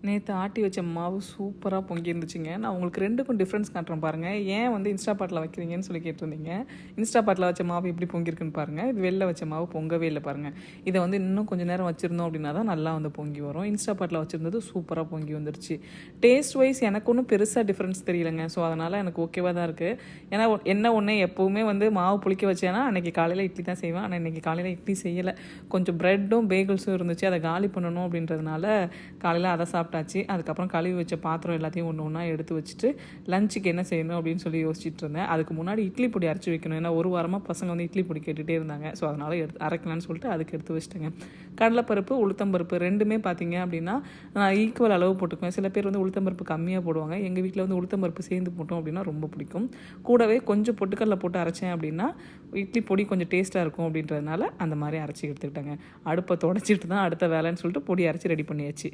நேற்று ஆட்டி வச்ச மாவு சூப்பராக பொங்கி இருந்துச்சுங்க. நான் உங்களுக்கு ரெண்டுக்கும் டிஃப்ரென்ஸ் காட்டுறேன் பாருங்கள். ஏன் வந்து இன்ஸ்டா பாட்டில் வைக்கிறீங்கன்னு சொல்லி கேட்டிருந்தீங்க. இன்ஸ்டா பாட்டில் வச்ச மாவு எப்படி பொங்கியிருக்குன்னு பாருங்கள். இது வெளில வச்ச மாவு பொங்கவே இல்லை பாருங்கள். இதை வந்து இன்னும் கொஞ்சம் நேரம் வச்சுருந்தோம் அப்படின்னா தான் நல்லா வந்து பொங்கி வரும். இன்ஸ்டா பாட்டில் வச்சுருந்தது சூப்பராக பொங்கி வந்துருச்சு. டேஸ்ட் வைஸ் எனக்கு ஒன்றும் பெருசாக டிஃப்ரென்ஸ் தெரியலைங்க. ஸோ அதனால் எனக்கு ஓகேவாக தான் இருக்குது. ஏன்னா என்ன ஒன்று எப்போவுமே வந்து மாவு புளிக்க வச்சேன்னா அன்றைக்கி காலையில் இட்லி தான் செய்வேன். ஆனால் இன்றைக்கி காலையில் இட்லி செய்யலை. கொஞ்சம் ப்ரெட்டும் பேகிள்ஸும் இருந்துச்சு. அதை காலி பண்ணணும் அப்படின்றதுனால காலையில் அதை சாப்பிட்டாச்சு. அதுக்கப்புறம் கழுவி வச்ச பாத்திரம் எல்லாத்தையும் ஒன்று ஒன்றா எடுத்து வச்சுட்டு லஞ்சுக்கு என்ன செய்யணும் அப்படின்னு சொல்லி யோசிச்சுட்டு இருந்தேன். அதுக்கு முன்னாடி இட்லி பொடி அரைச்சி வைக்கணும். ஏன்னா ஒரு வாரமாக பசங்க வந்து இட்லி பொடி கேட்டுகிட்டே இருந்தாங்க. ஸோ அதனால் அரைக்கலான்னு சொல்லிட்டு அதுக்கு எடுத்து வச்சுட்டேங்க. கடலைப்பருப்பு உளுத்தம்பருப்பு ரெண்டுமே பார்த்தீங்க அப்படின்னா நான் ஈக்குவல் அளவு போட்டுக்குவேன். சில பேர் வந்து உளுத்தம்பருப்பு கம்மியாக போடுவாங்க. எங்கள் வீட்டில் வந்து உளுத்தம்பருப்பு சேர்ந்து போட்டோம் அப்படின்னா ரொம்ப பிடிக்கும். கூடவே கொஞ்சம் பொட்டுக்கடலை போட்டு அரைச்சேன் அப்படின்னா இட்லி பொடி கொஞ்சம் டேஸ்ட்டாக இருக்கும் அப்படின்றதுனால அந்த மாதிரி அரைச்சி எடுத்துக்கிட்டேங்க. அடுப்பை தொடச்சிட்டு தான் அடுத்த வேலைன்னு சொல்லிட்டு பொடி அரைச்சி ரெடி பண்ணியாச்சு.